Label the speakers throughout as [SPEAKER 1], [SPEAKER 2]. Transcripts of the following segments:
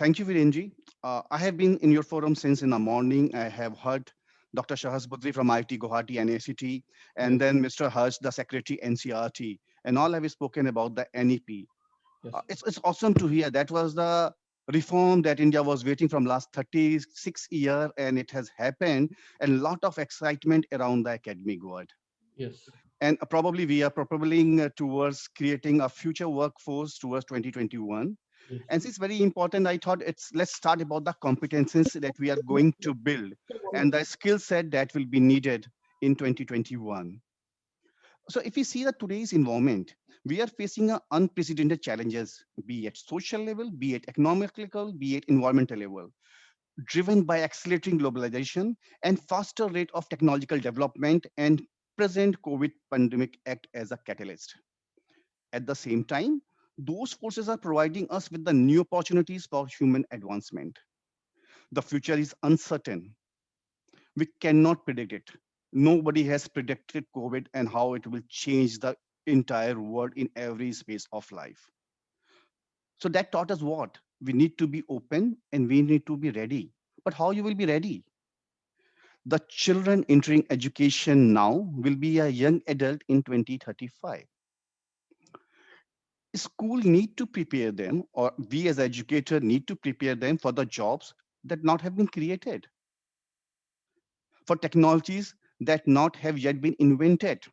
[SPEAKER 1] Thank you, Virenji. I have been in your forum since in the morning. I have heard Dr. Shahaz Budri from IIT Guwahati and ACT, and
[SPEAKER 2] Yes,
[SPEAKER 1] then Mr. Harsh, the Secretary NCRT, and all have spoken about the NEP.
[SPEAKER 2] yes,
[SPEAKER 1] It's awesome to hear. That was the reform that India was waiting from last 36 years, and it has happened. And a lot of excitement around the academic world.
[SPEAKER 2] yes,
[SPEAKER 1] And probably we are propelling towards creating a future workforce towards 2021.
[SPEAKER 2] yes.
[SPEAKER 1] And it's very important. I thought it's let's start about the competencies that we are going to build and the skill set that will be needed in 2021. So if we see that today's environment, we are facing unprecedented challenges, be it social level, be it economic level, be it environmental level, driven by accelerating globalization and faster rate of technological development, and present COVID pandemic act as a catalyst. At the same time, those forces are providing us with the new opportunities for human advancement. The future is uncertain. We cannot predict it. Nobody has predicted COVID and how it will change the entire world in every space of life. So that taught us what? We need to be open and we need to be ready. But how you will be ready? The children entering education now will be a young adult in 2035. School need to prepare them, or we as educator need to prepare them for the jobs that not have been created, for technologies that not have yet been invented,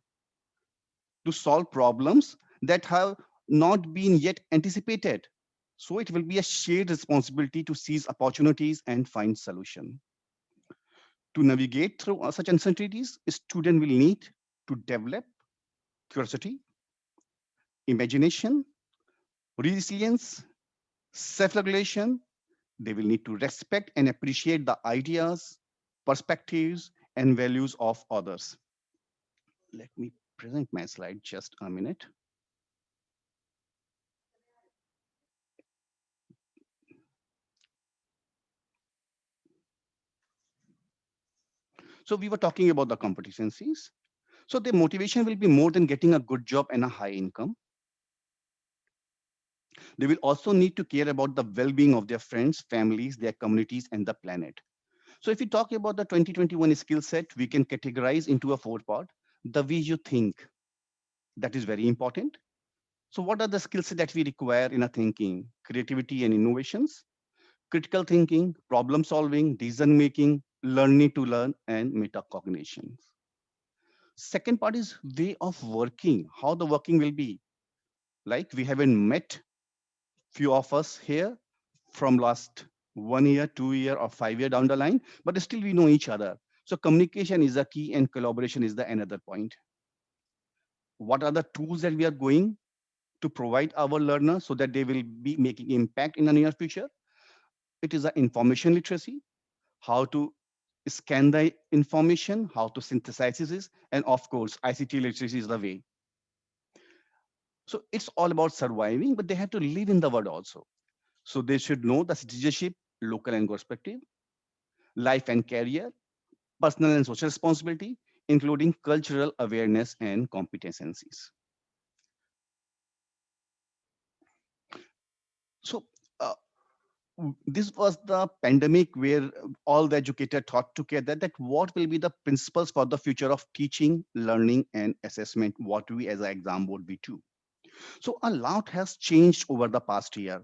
[SPEAKER 1] to solve problems that have not been yet anticipated. So it will be a shared responsibility to seize opportunities and find solution. To navigate through such uncertainties, a student will need to develop curiosity, imagination, resilience, self-regulation. They will need to respect and appreciate the ideas, perspectives, and values of others. Let me present my slide just a minute. So we were talking about the competencies. So the motivation will be more than getting a good job and a high income. They will also need to care about the well-being of their friends, families, their communities, and the planet. So if we talk about the 2021 skill set, we can categorize into a four part. The way you think, that is very important. So what are the skills that we require in a thinking? Creativity and innovations, critical thinking, problem solving, decision making, learning to learn, and metacognition. Second part is way of working, how the working will be. Like we haven't met few of us here from last 1 year, 2 year, or 5 year down the line, but still we know each other. So communication is a key and collaboration is the another point. What are the tools that we are going to provide our learners so that they will be making impact in the near future? It is the information literacy, how to scan the information, how to synthesize it, and of course, ICT literacy is the way. So it's all about surviving, but they have to live in the world also. So they should know the citizenship, local and perspective, life and career, personal and social responsibility, including cultural awareness and competencies. So uh, this was the pandemic where all the educator thought together that what will be the principles for the future of teaching, learning, and assessment, what we as an exam board we do. So a lot has changed over the past year.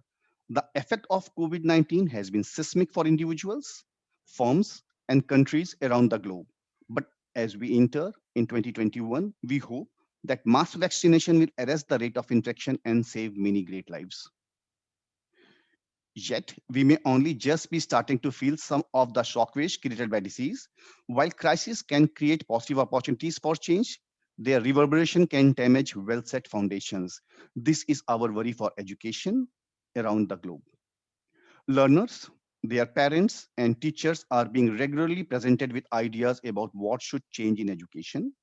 [SPEAKER 1] The effect of COVID-19 has been seismic for individuals, firms, and countries around the globe. But as we enter in 2021, we hope that mass vaccination will arrest the rate of infection and save many great lives. Yet, we may only just be starting to feel some of the shockwaves created by disease. While crisis can create positive opportunities for change, their reverberation can damage well set foundations. This is our worry for education around the globe. Learners, their parents, and teachers are being regularly presented with ideas about what should change in education,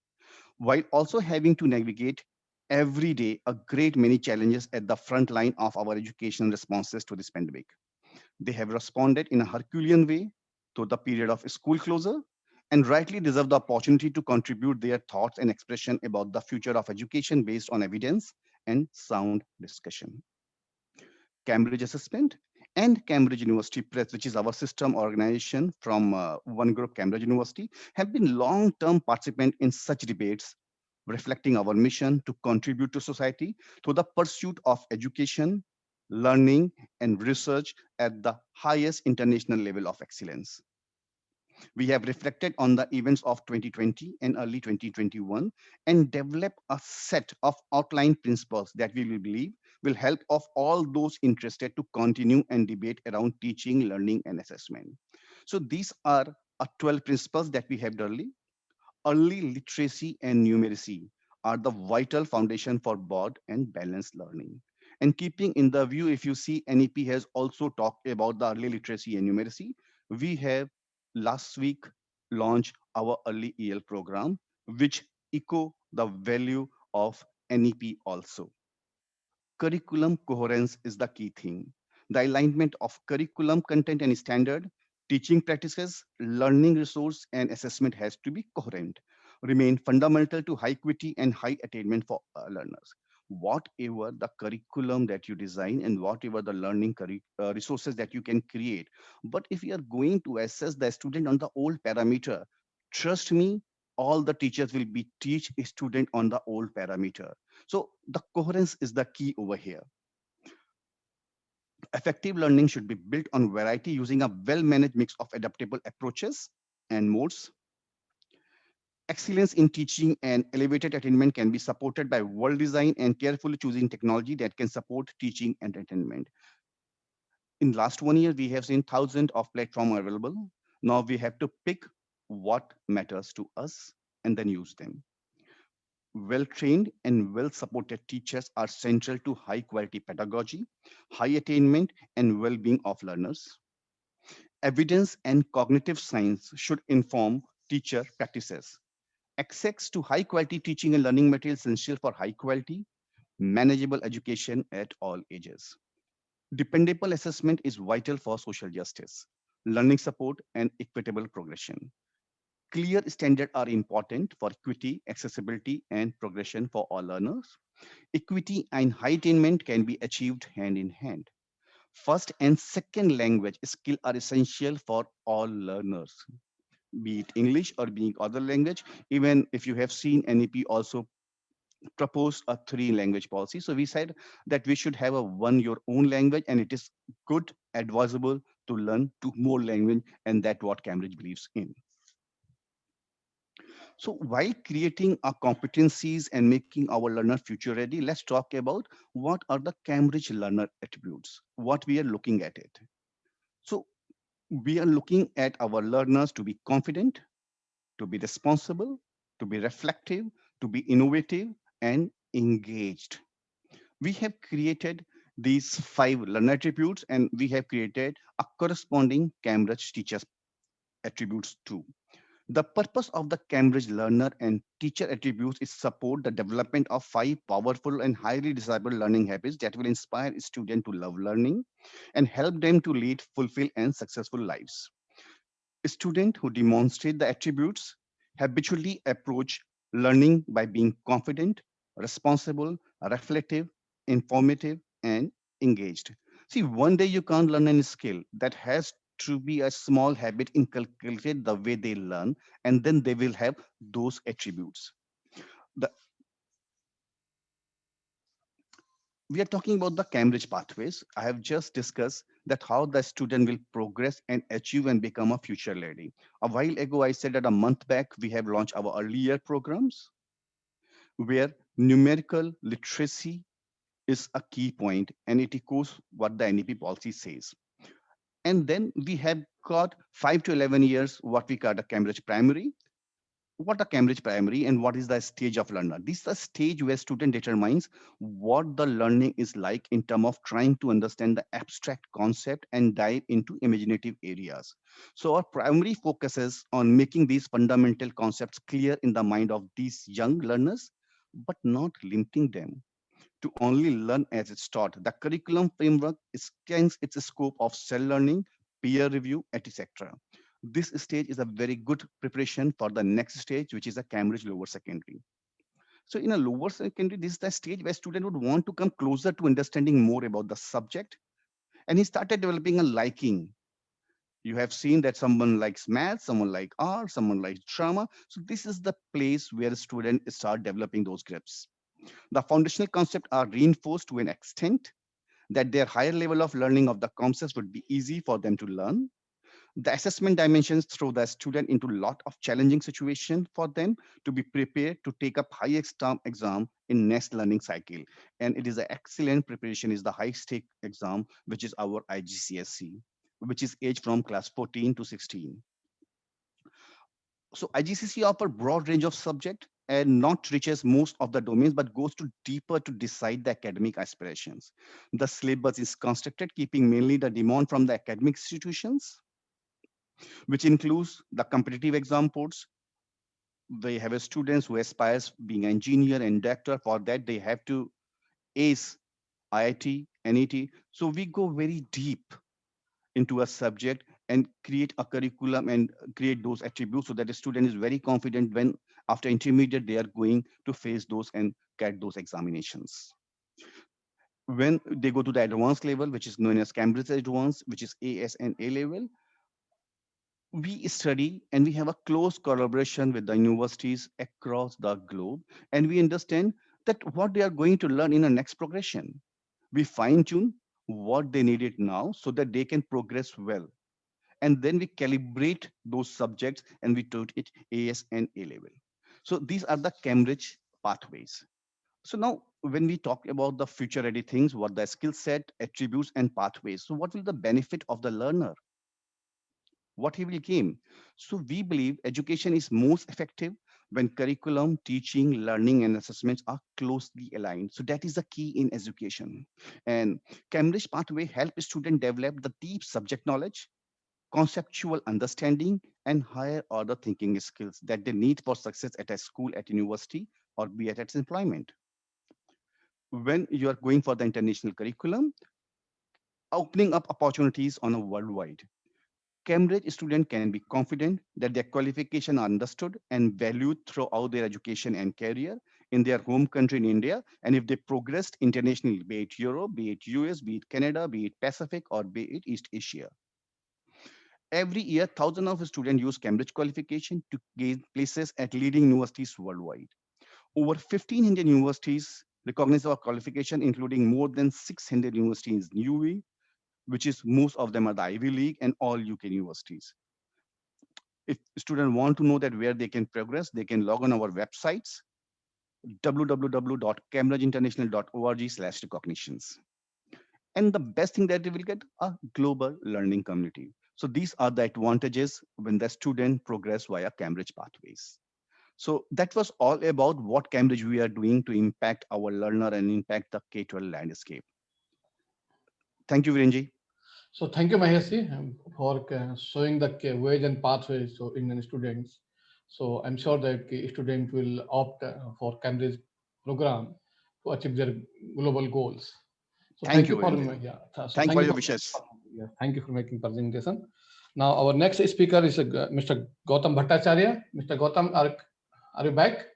[SPEAKER 1] while also having to navigate every day a great many challenges at the front line of our education responses to this pandemic. They have responded in a Herculean way to the period of school closure and rightly deserve the opportunity to contribute their thoughts and expression about the future of education based on evidence and sound discussion. Cambridge assessment. And Cambridge University Press, which is our system organization from One Group Cambridge University, have been long-term participant in such debates, reflecting our mission to contribute to society through the pursuit of education, learning, and research at the highest international level of excellence. We have reflected on the events of 2020 and early 2021 and developed a set of outline principles that we will believe will help of all those interested to continue and debate around teaching, learning, and assessment. So these are 12 principles that we have early. Early literacy and numeracy are the vital foundation for broad and balanced learning. And keeping in the view, if you see, NEP has also talked about the early literacy and numeracy. We have last week launched our early EL program, which echo the value of NEP also. Curriculum coherence is the key thing. The alignment of curriculum content and standard, teaching practices, learning resource, and assessment has to be coherent, remain fundamental to high equity and high attainment for learners. Whatever the curriculum that you design and whatever the learning resources that you can create, but if you are going to assess the student on the old parameter, trust me, all the teachers will be teach a student on the old parameter. So the coherence is the key over here. Effective learning should be built on variety using a well-managed mix of adaptable approaches and modes. Excellence in teaching and elevated attainment can be supported by world design and carefully choosing technology that can support teaching and attainment. In last 1 year, we have seen thousands of platforms available. Now we have to pick what matters to us and then use them. Well trained and well supported teachers are central to high quality pedagogy, high attainment, and well being of learners. Evidence and cognitive science should inform teacher practices. Access to high quality teaching and learning materials is essential for high quality, manageable education at all ages. Dependable assessment is vital for social justice, learning support, and equitable progression. Clear standards are important for equity, accessibility, and progression for all learners. Equity and high attainment can be achieved hand in hand. First and second language skill are essential for all learners, be it English or being other language. Even if you have seen NEP also proposed a three language policy. So we said that we should have a one your own language, and it is good, advisable to learn two more language, and that what Cambridge believes in. So while creating our competencies and making our learner future ready, let's talk about what are the Cambridge learner attributes, what we are looking at it. So we are looking at our learners to be confident, to be responsible, to be reflective, to be innovative, and engaged. We have created these five learner attributes, and we have created a corresponding Cambridge teachers attributes too. The purpose of the Cambridge learner and teacher attributes is support the development of five powerful and highly desirable learning habits that will inspire students to love learning and help them to lead fulfilled and successful lives. Students who demonstrate the attributes habitually approach learning by being confident, responsible, reflective, informative, and engaged. See, one day you can't learn any skill. That has to be a small habit inculcated the way they learn, and then they will have those attributes. The, we are talking about the Cambridge pathways. I have just discussed that how the student will progress and achieve and become a future lady. A while ago, I said that a month back, we have launched our earlier programs where numerical literacy is a key point and it echoes what the NEP policy says. And then we have got 5 to 11 years, what we call the Cambridge primary. What a Cambridge primary and what is the stage of learner? This is the stage where student determines what the learning is like in terms of trying to understand the abstract concept and dive into imaginative areas. So our primary focuses on making these fundamental concepts clear in the mind of these young learners, but not limiting them to only learn as it's taught. The curriculum framework extends its scope of self-learning, peer review, etc. This stage is a very good preparation for the next stage, which is a Cambridge lower secondary. So in a lower secondary, this is the stage where student would want to come closer to understanding more about the subject And he started developing a liking. You have seen that someone likes math, someone like art, someone likes drama. So this is the place where students start developing those grips. The foundational concepts are reinforced to an extent that their higher level of learning of the concepts would be easy for them to learn. The assessment dimensions throw the student into a lot of challenging situation for them to be prepared to take up high exam in next learning cycle. And it is an excellent preparation is the high stake exam, which is our IGCSE, which is age from class 14 to 16. So IGCSE offer broad range of subject and not reaches most of the domains, but goes to deeper to decide the academic aspirations. The syllabus is constructed keeping mainly the demand from the academic institutions, which includes the competitive exam ports. They have a students who aspires being engineer and doctor. For that, they have to ace IIT, NET. So we go very deep into a subject and create a curriculum and create those attributes so that the student is very confident when after intermediate they are going to face those and get those examinations. When they go to the advanced level, which is known as Cambridge Advanced, which is AS and A level, we study and we have a close collaboration with the universities across the globe, and we understand that what they are going to learn in the next progression. We fine tune what they needed now so that they can progress well, and then we calibrate those subjects and we taught it AS and A level. So these are the Cambridge pathways. So now when we talk about the future ready things, what the skill set, attributes and pathways. So what will the benefit of the learner? What he will gain? So we believe education is most effective when curriculum, teaching, learning and assessments are closely aligned. So that is the key in education. And Cambridge pathway help students develop the deep subject knowledge, conceptual understanding and higher order thinking skills that they need for success at a school, at university, or be at its employment. When you are going for the international curriculum, opening up opportunities on a worldwide. Cambridge students can be confident that their qualifications are understood and valued throughout their education and career in their home country in India. And if they progressed internationally, be it Europe, be it US, be it Canada, be it Pacific, or be it East Asia. Every year, thousands of students use Cambridge qualification to gain places at leading universities worldwide. Over 1,500 universities recognize our qualification, including more than 600 universities in UAE, which is most of them are the Ivy League and all UK universities. If students want to know that where they can progress, they can log on our websites, www.cambridgeinternational.org/recognitions. And the best thing that they will get a global learning community. So these are the advantages when the student progress via Cambridge pathways. So that was all about what Cambridge we are doing to impact our learner and impact the K-12 landscape. Thank you, Virenji.
[SPEAKER 2] So thank you, Mahesi, for showing the ways and pathways to Indian students. So I'm sure that students will opt for Cambridge program to achieve their global goals. So
[SPEAKER 1] Thank
[SPEAKER 2] thank
[SPEAKER 1] you,
[SPEAKER 2] you for
[SPEAKER 1] Virenji.
[SPEAKER 2] so
[SPEAKER 1] Thank
[SPEAKER 2] thank
[SPEAKER 1] for
[SPEAKER 2] you
[SPEAKER 1] your
[SPEAKER 2] for
[SPEAKER 1] wishes.
[SPEAKER 2] yeah, thank you for making presentation. Now our next speaker is Mr. Gautam Bhattacharya. Mr. Gautam, are you back?